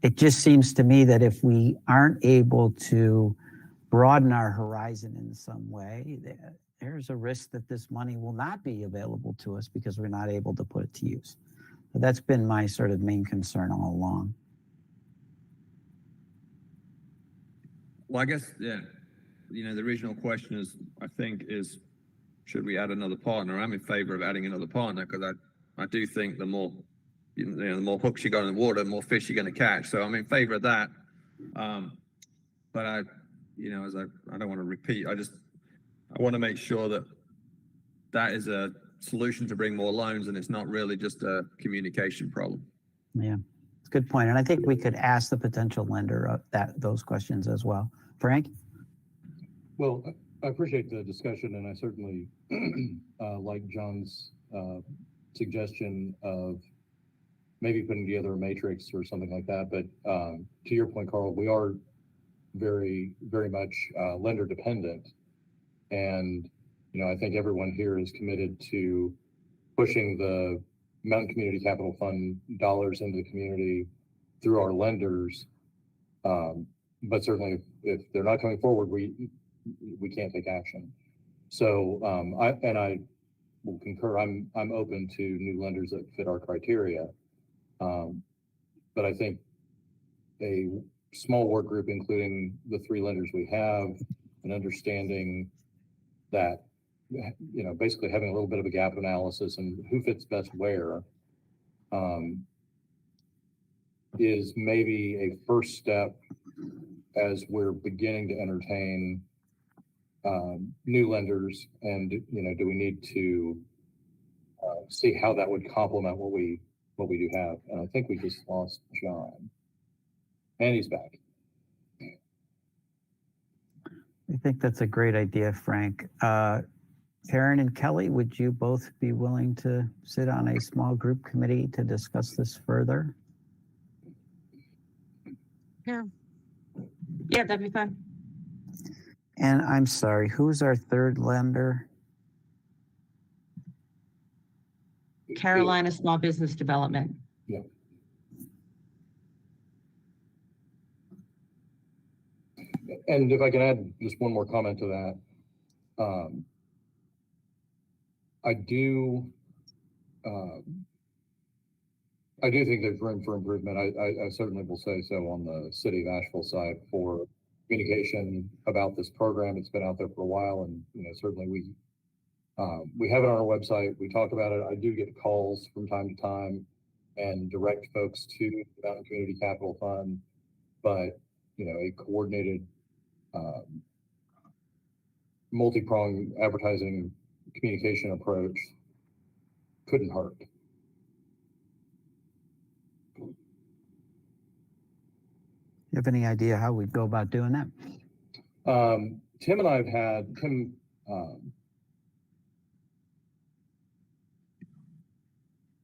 it just seems to me that if we aren't able to broaden our horizon in some way, there's a risk that this money will not be available to us because we're not able to put it to use. So that's been my sort of main concern all along. Well, I guess, yeah, the original question is, I think, is should we add another partner? I'm in favor of adding another partner because I do think the more, the more hooks you got in the water, the more fish you're going to catch. So I'm in favor of that. But I don't want to repeat. I want to make sure that is a solution to bring more loans, and it's not really just a communication problem. Yeah, it's a good point. And I think we could ask the potential lender those questions as well. Frank? Well, I appreciate the discussion, and I certainly like John's suggestion of maybe putting together a matrix or something like that. But to your point, Carl, we are very, very much lender dependent. And, I think everyone here is committed to pushing the Mountain Community Capital Fund dollars into the community through our lenders. But certainly if they're not coming forward, we can't take action. So I will concur. I'm open to new lenders that fit our criteria. But I think a small work group, including the 3 lenders we have, and understanding that, basically having a little bit of a gap analysis and who fits best where, is maybe a first step as we're beginning to entertain new lenders. And, do we need to see how that would complement what we do have? And I think we just lost John. And he's back. I think that's a great idea, Frank. Karen and Kelly, would you both be willing to sit on a small group committee to discuss this further? Yeah, that'd be fun. And I'm sorry, who's our third lender? Carolina Small Business Development. Yeah. And if I can add just one more comment to that, I do think there's room for improvement. I certainly will say so on the City of Asheville side for communication about this program. It's been out there for a while, and certainly we have it on our website. We talk about it. I do get calls from time to time and direct folks to the Mountain Community Capital Fund, but a coordinated multi-pronged advertising communication approach couldn't hurt. You have any idea how we'd go about doing that? Tim and I have had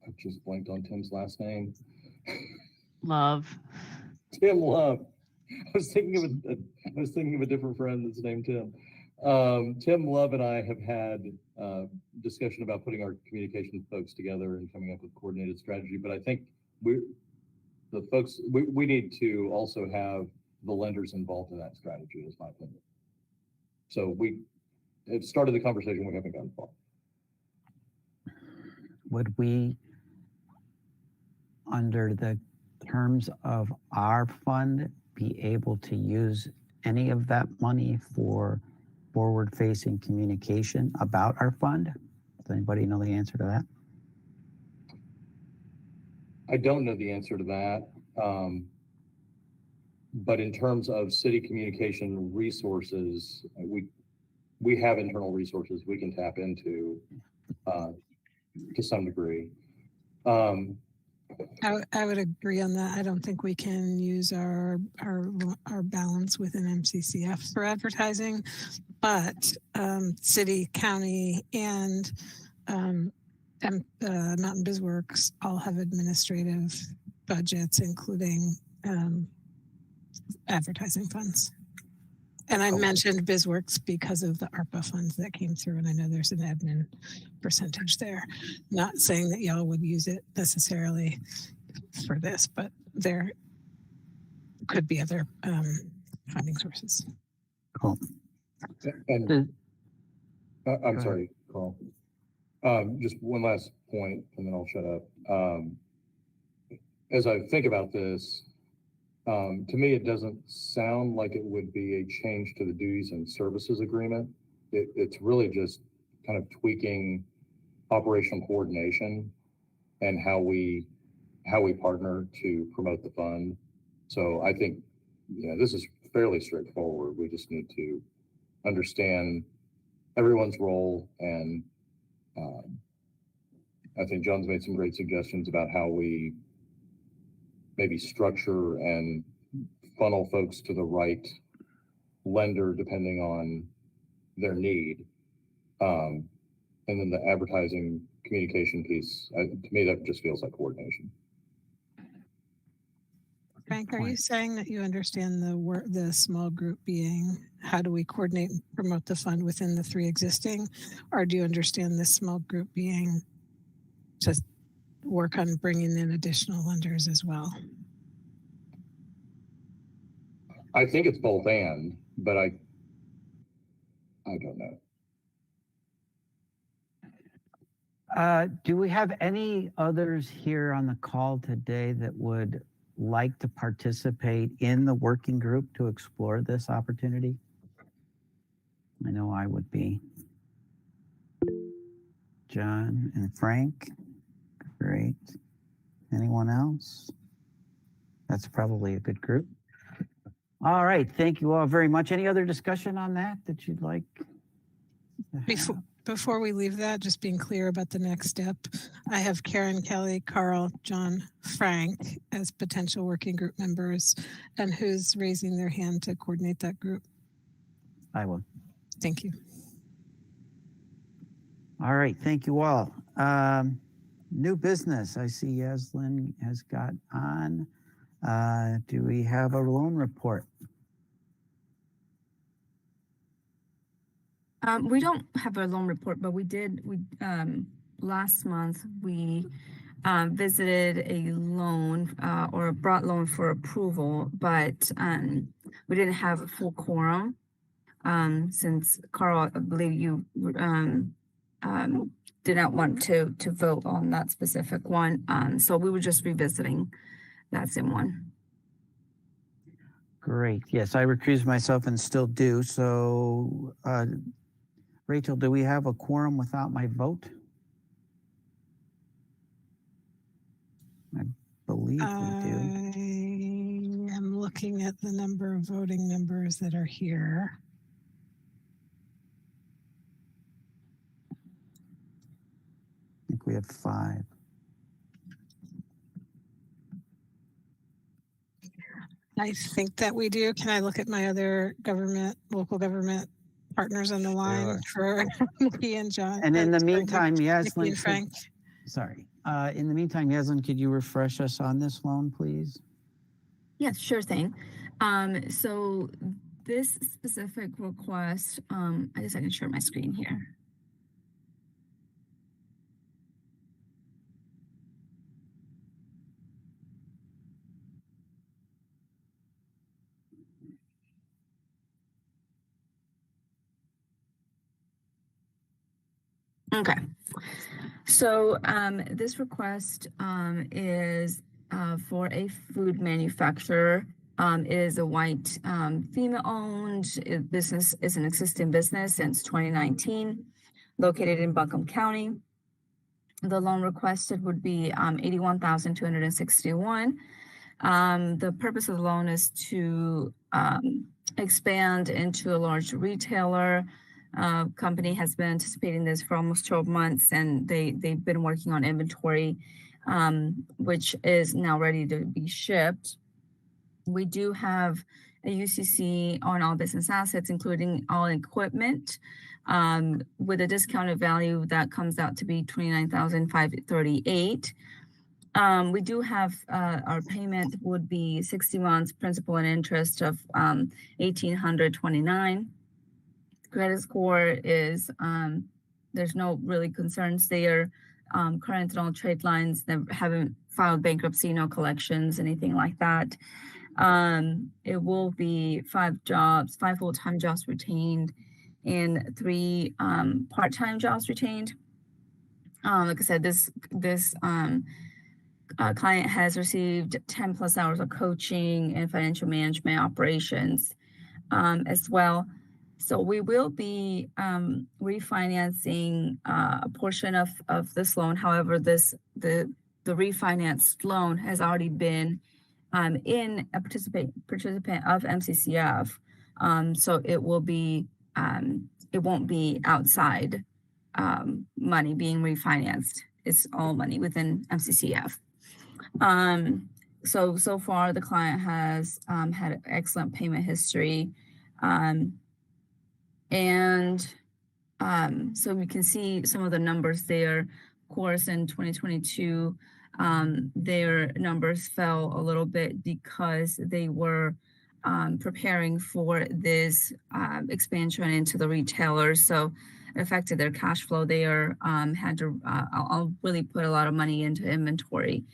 I've just blanked on Tim's last name. Love. Tim Love. I was thinking of a different friend that's named Tim. Tim Love and I have had discussion about putting our communication folks together and coming up with coordinated strategy. But I think we need to also have the lenders involved in that strategy, is my opinion. So it started the conversation, we haven't gotten far. Would we, under the terms of our fund, be able to use any of that money for forward-facing communication about our fund? Does anybody know the answer to that? I don't know the answer to that. But in terms of city communication resources, we have internal resources we can tap into to some degree. I would agree on that. I don't think we can use our balance within MCCF for advertising, but city, county, and Mountain BizWorks all have administrative budgets, including advertising funds. And I mentioned BizWorks because of the ARPA funds that came through, and I know there's an admin percentage there. Not saying that y'all would use it necessarily for this, but could be other funding sources. Cool. And Does- I'm ahead. sorry, Carl. Just one last point and then I'll shut up. As I think about this, to me, it doesn't sound like it would be a change to the duties and services agreement. It's really just kind of tweaking operational coordination and how we partner to promote the fund. So I think, this is fairly straightforward. We just need to understand everyone's role, and I think John's made some great suggestions about how we maybe structure and funnel folks to the right lender depending on their need. And then the advertising communication piece, to me, that just feels like coordination. Frank, are point. you saying that you understand the small group being, how do we coordinate and promote the fund within the 3 existing? Or do you understand this small group being to work on bringing in additional lenders as well? I think it's both and, but I don't know. Do we have any others here on the call today that would like to participate in the working group to explore this opportunity? I know I would be. John and Frank, great. Anyone else? That's probably a good group. All right, thank you all very much. Any other discussion on that you'd like? Before we leave that, just being clear about the next step, I have Karen, Kelly, Carl, John, Frank as potential working group members. And who's raising their hand to coordinate that group? I will. Thank you. All right, thank you all. New business, I see Yaslin has got on. Do we have a loan report? We don't have a loan report, but last month we visited a loan or a brought loan for approval, but we didn't have a full quorum since Carl, I believe you did not want to vote on that specific one. So we were just revisiting that same one. Great. Yes, I recused myself and still do. So, Rachel, do we have a quorum without my vote? I believe we do. I am looking at the number of voting members that are here. I think we have 5. I think that we do. Can I look at my other local government partners on the line for Nikki and John? And in the sorry, meantime, Nikki Yaslin, and Frank. in the meantime, Yaslin, could you refresh us on this loan, please? Yes, sure thing. So this specific request, I can share my screen here. Okay. So this request is for a food manufacturer. It is a white female-owned business. Is an existing business since 2019, located in Buncombe County. The loan requested would be $81,261. The purpose of the loan is to expand into a large retailer. Company has been anticipating this for almost 12 months, and they've been working on inventory, which is now ready to be shipped. We do have a UCC on all business assets, including all equipment, with a discounted value that comes out to be $29,538. We do have our payment would be 60 months principal and interest of $1,829. Credit score is there's no really concerns there. Current and all trade lines, they haven't filed bankruptcy, no collections, anything like that. It will be 5 full-time jobs retained and 3 part-time jobs retained. Like I said, this client has received 10 plus hours of coaching and financial management operations as well. So we will be refinancing a portion of this loan. However, the refinanced loan has already been in a participant of MCCF. So it will be it won't be outside money being refinanced. It's all money within MCCF. So far the client has had excellent payment history. So we can see some of the numbers there. Of course, in 2022, their numbers fell a little bit because they were preparing for this expansion into the retailers. So it affected their cash flow. They had to I'll really put a lot of money into inventory.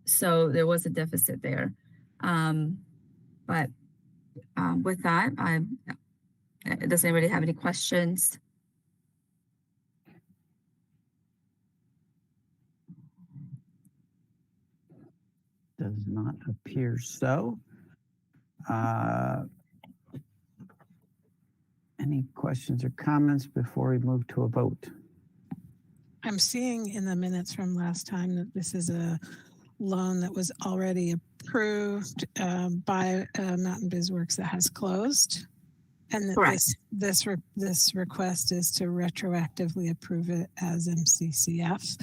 So there was a deficit there. But with that, does anybody have any questions? Does not appear so. Any questions or comments before we move to a vote? I'm seeing in the minutes from last time that this is a loan that was already approved by Mountain BizWorks that has closed. And that Correct. this request is to retroactively approve it as MCCF.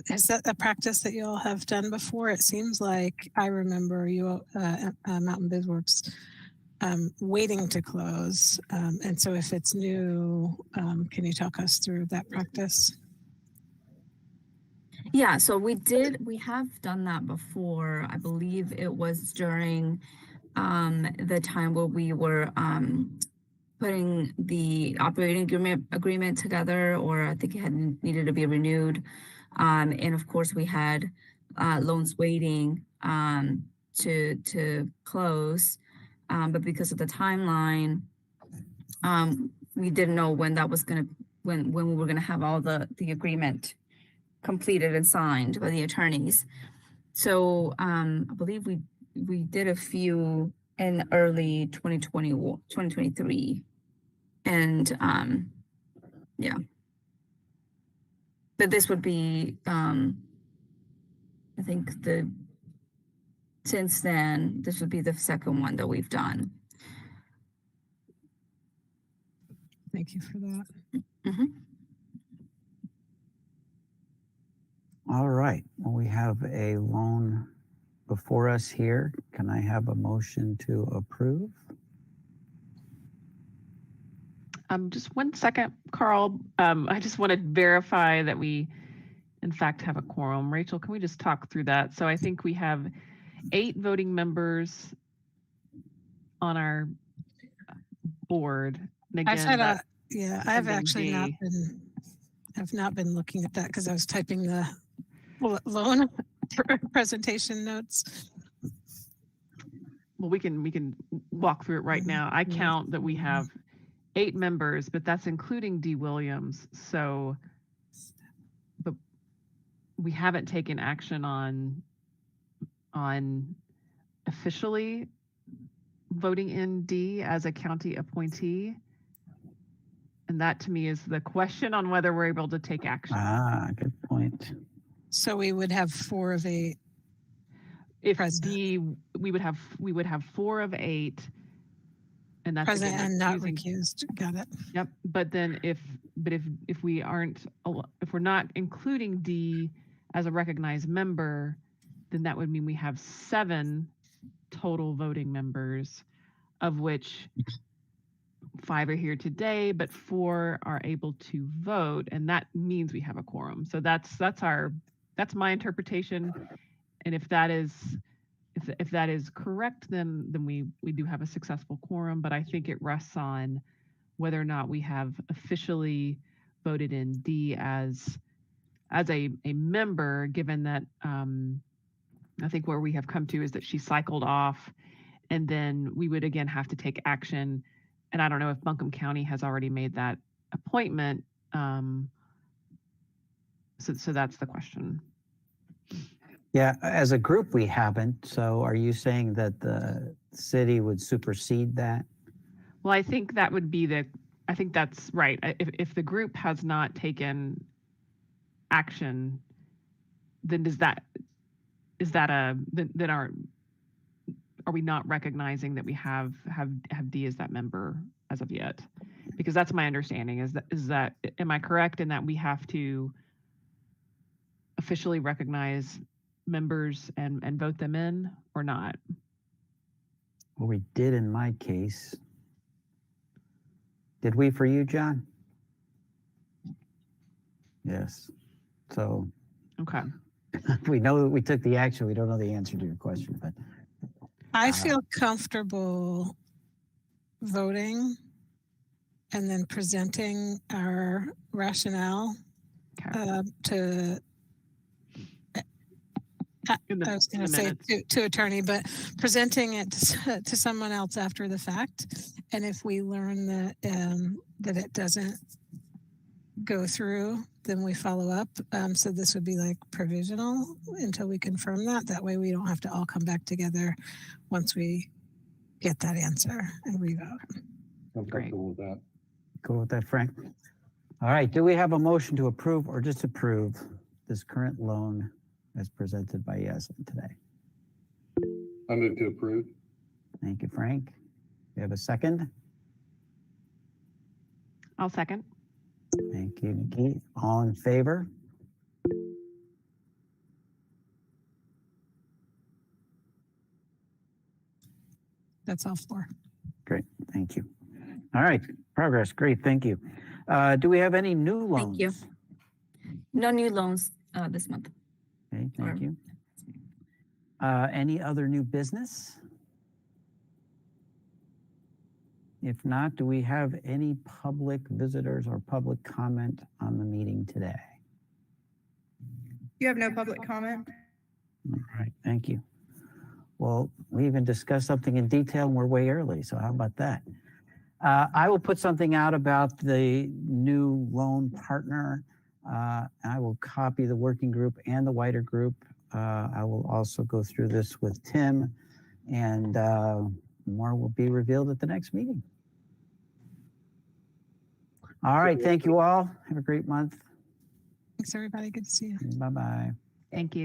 Is that a practice that you all have done before? It seems like I remember you, Mountain BizWorks, waiting to close. And so if it's new, can you talk us through that practice? Yeah, so we have done that before. I believe it was during the time where we were putting the operating agreement together, or I think it had needed to be renewed. And of course we had loans waiting to close. But because of the timeline, we didn't know when that was when we were gonna have all the agreement completed and signed by the attorneys. So I believe we did a few in early 2023. And yeah. But this would be I think since then, this would be the second one that we've done. Thank you for that. Mm-hmm. All right, well, we have a loan before us here. Can I have a motion to approve? Just 1 second, Carl. I just want to verify that we, in fact, have a quorum. Rachel, can we just talk through that? So I think we have 8 voting members on our board. And I've again, had I've ending actually not been looking at that because I was typing the loan presentation notes. well, we can walk through it right now. I count that we have 8 members, but that's including D. Williams. So, but we haven't taken action on officially voting in D as a county appointee. And that to me is the question on whether we're able to take action. Good point. So we would have 4 of 8. If present. D, we would have 4 of 8. And that's Present again, and not using, recused. Got it. Yep. But then if we're not including D as a recognized member, then that would mean we have 7 total voting members, of which 5 are here today, but 4 are able to vote, and that means we have a quorum. So that's my interpretation. And if that is correct, then we do have a successful quorum. But I think it rests on whether or not we have officially voted in D as a member, given that I think where we have come to is that she cycled off, and then we would again have to take action. And I don't know if Buncombe County has already made that appointment. So that's the question. Yeah, as a group, we haven't. So are you saying that the city would supersede that? Well, I think that would be I think that's right. If the group has not taken action, then then are we not recognizing that we have D as that member as of yet? Because that's my understanding is that am I correct in that we have to officially recognize members and vote them in or not? Well, we did in my case. Did we for you, John? Yes. So Okay. we know that we took the action. We don't know the answer to your question, but I feel comfortable voting and then presenting our rationale Okay. to, I was going to say to attorney, but presenting it to someone else after the fact. And if we learn that that it doesn't go through, then we follow up. So this would be like provisional until we confirm that. That way we don't have to all come back together once we get that answer and revote. I'm Great. comfortable with that. go with that, Frank. All right. Do we have a motion to approve or disapprove this current loan as presented by Yasmin today? I move to approve. Thank you, Frank. We have a second. I'll second. Thank you, Nikki. All in favor? That's all four. Great, thank you. All right, progress, great, thank you. Do we have any new loans? Thank you. No new loans this month. Okay, thank Or- you. Any other new business? If not, do we have any public visitors or public comment on the meeting today? You have no public comment? All right, thank you. Well, we even discussed something in detail and we're way early, so how about that? I will put something out about the new loan partner. I will copy the working group and the wider group. I will also go through this with Tim, and more will be revealed at the next meeting. All right, thank you all. Have a great month. Thanks, everybody. Good to see you. Bye-bye. Thank you.